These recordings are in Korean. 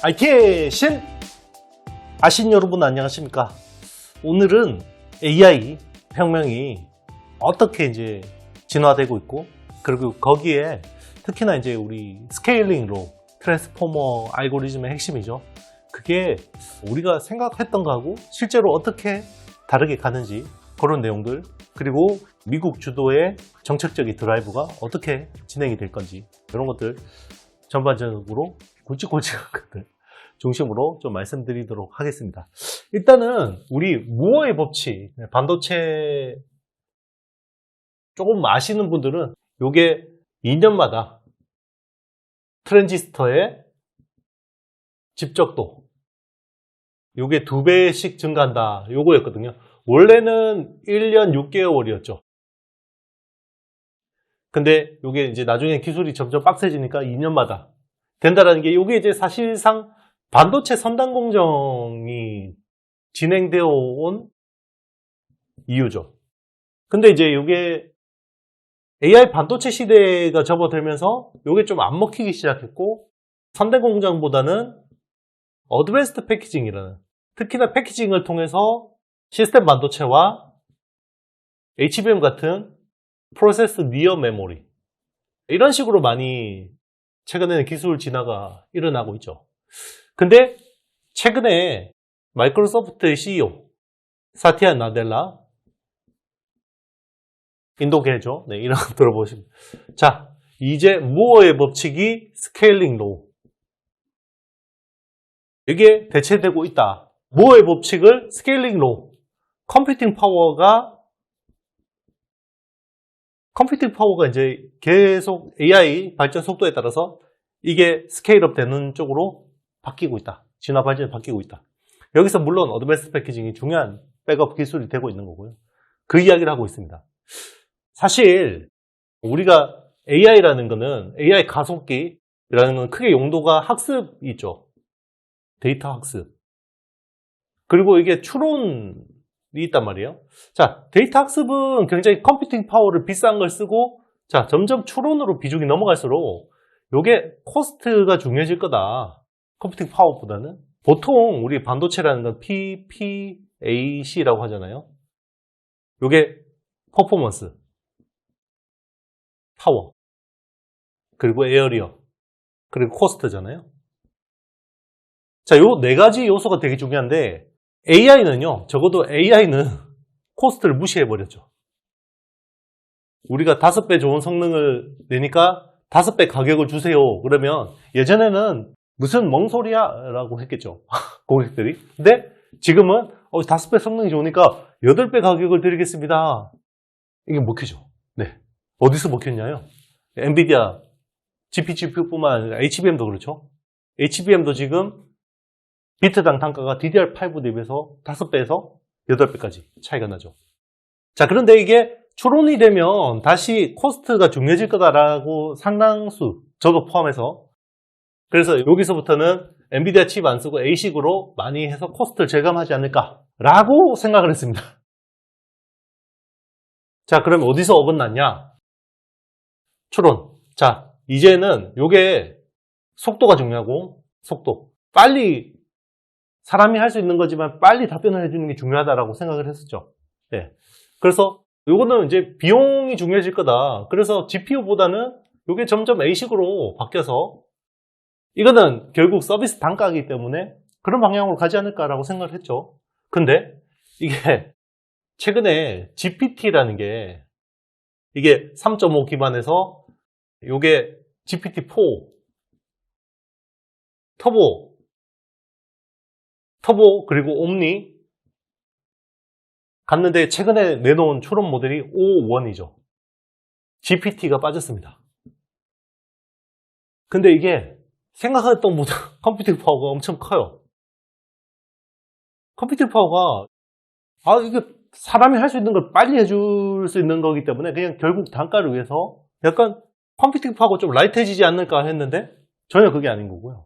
IT의 신 아신 여러분 안녕하십니까? 오늘은 AI 혁명이 어떻게 이제 진화되고 있고, 그리고 거기에 특히나 이제 우리 스케일링로 트랜스포머 알고리즘의 핵심이죠. 그게 우리가 생각했던 거하고 실제로 어떻게 다르게 가는지, 그런 내용들, 그리고 미국 주도의 정책적인 드라이브가 어떻게 진행이 될 건지, 이런 것들 전반적으로 굵직굵직한 것들 중심으로 좀 말씀드리도록 하겠습니다. 일단은 우리 무어의 법칙, 반도체 조금 아시는 분들은 요게 2년마다 트랜지스터의 집적도 요게 2배씩 증가한다, 요거였거든요. 원래는 1년 6개월이었죠. 근데 요게 이제 나중에 기술이 점점 빡세지니까 2년마다 된다라는 게, 요게 이제 사실상 반도체 선단 공정이 진행되어 온 이유죠. 근데 이제 요게 AI 반도체 시대가 접어들면서 요게 좀 안 먹히기 시작했고, 선단 공정보다는 어드밴스드 패키징이라는, 특히나 패키징을 통해서 시스템 반도체와 HBM 같은 프로세스 니어 메모리, 이런 식으로 많이 최근에는 기술 진화가 일어나고 있죠. 근데 최근에 마이크로소프트의 CEO 사티아 나델라, 인도계죠. 네, 이런 거 들어보시면, 자, 이제 무어의 법칙이 스케일링 로우, 이게 대체되고 있다. 무어의 법칙을 스케일링 로우, 컴퓨팅 파워가 이제 계속 AI 발전 속도에 따라서 이게 스케일업 되는 쪽으로 바뀌고 있다. 진화 발전이 바뀌고 있다. 여기서 물론 어드밴스드 패키징이 중요한 백업 기술이 되고 있는 거고요. 그 이야기를 하고 있습니다. 사실 우리가 AI라는 거는, AI 가속기라는 건 크게 용도가 학습이 있죠. 데이터 학습. 그리고 이게 추론이 있단 말이에요. 자, 데이터 학습은 굉장히 컴퓨팅 파워를 비싼 걸 쓰고, 자, 점점 추론으로 비중이 넘어갈수록 요게 코스트가 중요해질 거다. 컴퓨팅 파워보다는. 보통 우리 반도체라는 건 PPAC라고 하잖아요. 요게 퍼포먼스, 파워, 그리고 에어리어, 그리고 코스트잖아요. 자, 요 네 가지 요소가 되게 중요한데, AI는요, 적어도 AI는 코스트를 무시해버렸죠. 우리가 5배 좋은 성능을 내니까 5배 가격을 주세요. 그러면 예전에는 무슨 멍소리야 라고 했겠죠. 고객들이. 근데 지금은 5배 성능이 좋으니까 8배 가격을 드리겠습니다. 이게 먹히죠. 네. 어디서 먹혔냐요? 엔비디아 GPGPU뿐만 아니라 HBM도 그렇죠. HBM도 지금 비트당 단가가 DDR5 대비해서 5배에서 8배까지 차이가 나죠. 자, 그런데 이게 추론이 되면 다시 코스트가 중요해질 거다라고 상당수, 저도 포함해서, 그래서 여기서부터는 엔비디아 칩 안 쓰고 A식으로 많이 해서 코스트를 절감하지 않을까라고 생각을 했습니다. 자, 그럼 어디서 어긋났냐? 추론. 자, 이제는 요게 속도가 중요하고, 속도. 빨리, 사람이 할 수 있는 거지만 빨리 답변을 해주는 게 중요하다라고 생각을 했었죠. 네. 그래서 요거는 이제 비용이 중요해질 거다. 그래서 GPU보다는 요게 점점 A식으로 바뀌어서, 이거는 결국 서비스 단가이기 때문에 그런 방향으로 가지 않을까라고 생각을 했죠. 근데 이게 최근에 GPT라는 게, 이게 3.5 기반에서 요게 GPT-4 터보 그리고 옴니 갔는데, 최근에 내놓은 추론 모델이 O1이죠. GPT가 빠졌습니다. 근데 이게 생각했던 것보다 컴퓨팅 파워가 엄청 커요. 컴퓨팅 파워가, 이게 사람이 할 수 있는 걸 빨리 해줄 수 있는 거기 때문에 그냥 결국 단가를 위해서 약간 컴퓨팅 파워가 좀 라이트해지지 않을까 했는데 전혀 그게 아닌 거고요.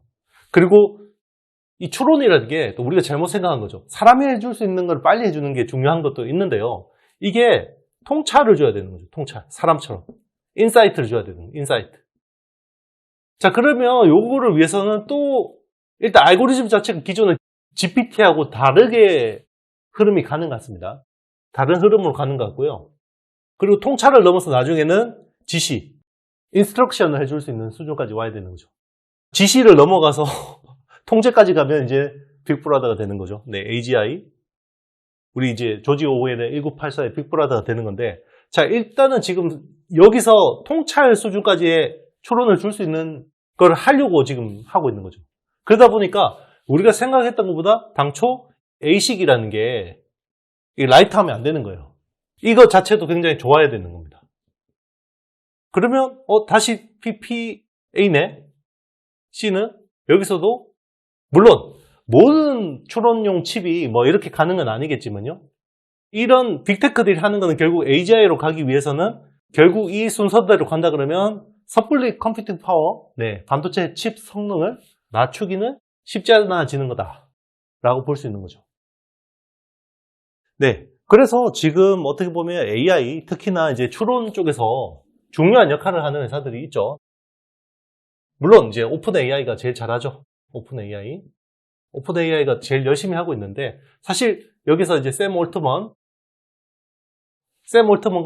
그리고 이 추론이라는 게 또 우리가 잘못 생각한 거죠. 사람이 해줄 수 있는 걸 빨리 해주는 게 중요한 것도 있는데요. 이게 통찰을 줘야 되는 거죠. 통찰. 사람처럼. 인사이트를 줘야 되는 거예요. 인사이트. 자, 그러면 요거를 위해서는 또 일단 알고리즘 자체가 기존의 GPT하고 다르게 흐름이 가는 것 같습니다. 다른 흐름으로 가는 것 같고요. 그리고 통찰을 넘어서 나중에는 지시, 인스트럭션을 해줄 수 있는 수준까지 와야 되는 거죠. 지시를 넘어가서 통제까지 가면 이제 빅브라더가 되는 거죠. 네, AGI. 우리 이제 조지 오웰의 1984의 빅브라더가 되는 건데, 자, 일단은 지금 여기서 통찰 수준까지의 추론을 줄 수 있는 걸 하려고 지금 하고 있는 거죠. 그러다 보니까 우리가 생각했던 것보다 당초 A식이라는 게 라이트 하면 안 되는 거예요. 이거 자체도 굉장히 좋아야 되는 겁니다. 그러면 다시 PPA네? C는 여기서도 물론 모든 추론용 칩이 뭐 이렇게 가는 건 아니겠지만요. 이런 빅테크들이 하는 거는 결국 AGI로 가기 위해서는 결국 이 순서대로 간다 그러면 섣불리 컴퓨팅 파워, 네, 반도체 칩 성능을 낮추기는 쉽지 않아지는 거다 라고 볼 수 있는 거죠. 네, 그래서 지금 어떻게 보면 AI, 특히나 이제 추론 쪽에서 중요한 역할을 하는 회사들이 있죠. 물론 이제 오픈 AI가 제일 잘하죠. 오픈 AI가 제일 열심히 하고 있는데, 사실 여기서 이제 샘 올트먼과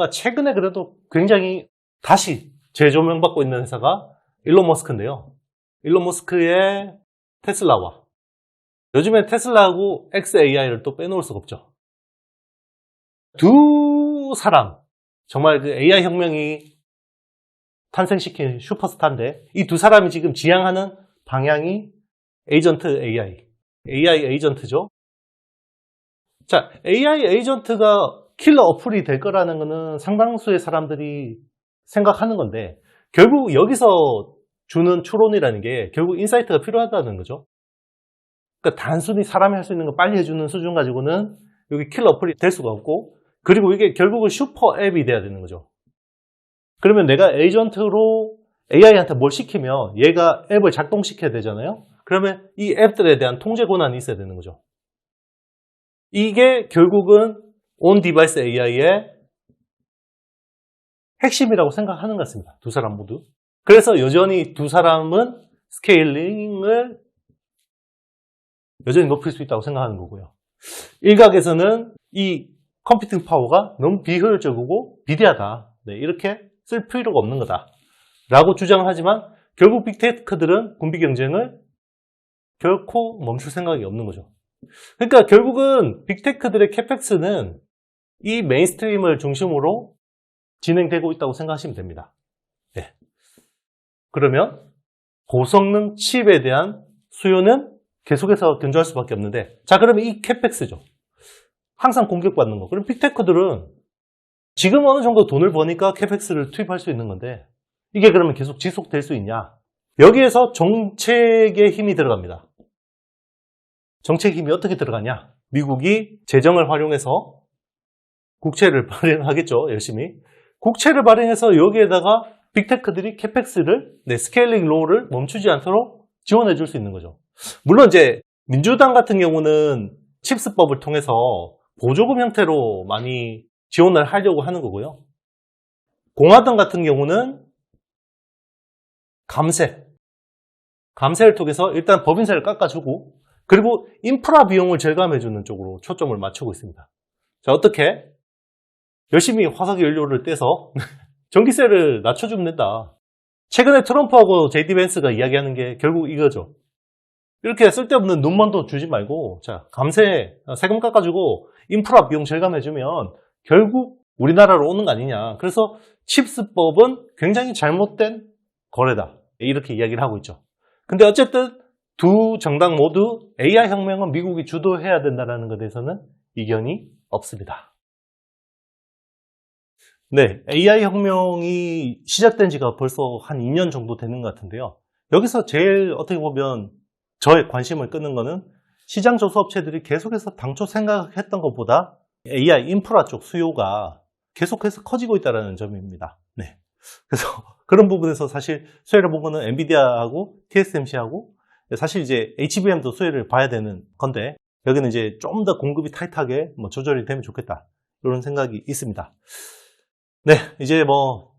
최근에 그래도 굉장히 다시 재조명받고 있는 회사가 일론 머스크인데요. 일론 머스크의 테슬라와 요즘에 테슬라하고 XAI를 또 빼놓을 수가 없죠. 두 사람, 정말 그 AI 혁명이 탄생시킨 슈퍼스타인데, 이 두 사람이 지금 지향하는 방향이 에이전트 AI 에이전트죠. 자, AI 에이전트가 킬러 어플이 될 거라는 것은 상당수의 사람들이 생각하는 건데, 결국 여기서 주는 추론이라는 게 결국 인사이트가 필요하다는 거죠. 그러니까 단순히 사람이 할 수 있는 거 빨리 해주는 수준 가지고는 여기 킬러 어플이 될 수가 없고, 그리고 이게 결국은 슈퍼 앱이 돼야 되는 거죠. 그러면 내가 에이전트로 AI한테 뭘 시키면 얘가 앱을 작동시켜야 되잖아요. 그러면 이 앱들에 대한 통제 권한이 있어야 되는 거죠. 이게 결국은 온 디바이스 AI의 핵심이라고 생각하는 것 같습니다. 두 사람 모두. 그래서 여전히 두 사람은 스케일링을 여전히 높일 수 있다고 생각하는 거고요. 일각에서는 이 컴퓨팅 파워가 너무 비효율적이고 비대하다. 네, 이렇게 쓸 필요가 없는 거다 라고 주장을 하지만, 결국 빅테크들은 군비 경쟁을 결코 멈출 생각이 없는 거죠. 그러니까 결국은 빅테크들의 캐펙스는 이 메인스트림을 중심으로 진행되고 있다고 생각하시면 됩니다. 네. 그러면 고성능 칩에 대한 수요는 계속해서 견조할 수밖에 없는데, 자, 그러면 이 캐펙스죠. 항상 공격받는 거. 그럼 빅테크들은 지금 어느 정도 돈을 버니까 캐펙스를 투입할 수 있는 건데, 이게 그러면 계속 지속될 수 있냐? 여기에서 정책의 힘이 들어갑니다. 정책 힘이 어떻게 들어가냐? 미국이 재정을 활용해서 국채를 발행하겠죠, 열심히. 국채를 발행해서 여기에다가 빅테크들이 캐펙스를, 스케일링 로우를 멈추지 않도록 지원해 줄 수 있는 거죠. 물론 이제 민주당 같은 경우는 칩스법을 통해서 보조금 형태로 많이 지원을 하려고 하는 거고요. 공화당 같은 경우는 감세를 통해서 일단 법인세를 깎아주고, 그리고 인프라 비용을 절감해주는 쪽으로 초점을 맞추고 있습니다. 자, 어떻게? 열심히 화석 연료를 떼서 전기세를 낮춰주면 된다. 최근에 트럼프하고 JD 벤스가 이야기하는 게 결국 이거죠. 이렇게 쓸데없는 눈먼 돈 주지 말고, 자, 세금 깎아주고 인프라 비용 절감해주면 결국 우리나라로 오는 거 아니냐. 그래서 칩스법은 굉장히 잘못된 거래다. 이렇게 이야기를 하고 있죠. 근데 어쨌든 두 정당 모두 AI 혁명은 미국이 주도해야 된다는 것에 대해서는 이견이 없습니다. 네, AI 혁명이 시작된 지가 벌써 한 2년 정도 되는 것 같은데요. 여기서 제일 어떻게 보면 저의 관심을 끄는 거는 시장 조수 업체들이 계속해서 당초 생각했던 것보다 AI 인프라 쪽 수요가 계속해서 커지고 있다는 점입니다. 네. 그래서 그런 부분에서 사실 수혜를 본 거는 엔비디아하고 TSMC하고 사실 이제 HBM도 수혜를 봐야 되는 건데, 여기는 이제 좀 더 공급이 타이트하게 조절이 되면 좋겠다, 이런 생각이 있습니다. 네, 이제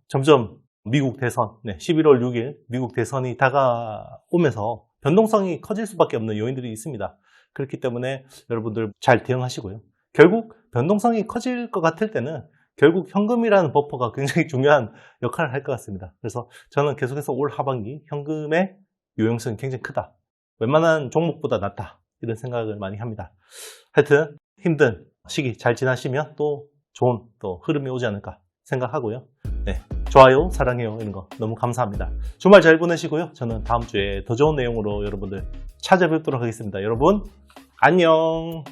점점 미국 대선, 11월 6일 미국 대선이 다가오면서 변동성이 커질 수밖에 없는 요인들이 있습니다. 그렇기 때문에 여러분들 잘 대응하시고요. 결국 변동성이 커질 것 같을 때는 결국 현금이라는 버퍼가 굉장히 중요한 역할을 할 것 같습니다. 그래서 저는 계속해서 올 하반기 현금의 유용성이 굉장히 크다. 웬만한 종목보다 낫다. 이런 생각을 많이 합니다. 하여튼 힘든 시기 잘 지나시면 또 좋은 또 흐름이 오지 않을까 생각하고요. 네, 좋아요, 사랑해요 이런 거 너무 감사합니다. 주말 잘 보내시고요. 저는 다음 주에 더 좋은 내용으로 여러분들 찾아뵙도록 하겠습니다. 여러분 안녕.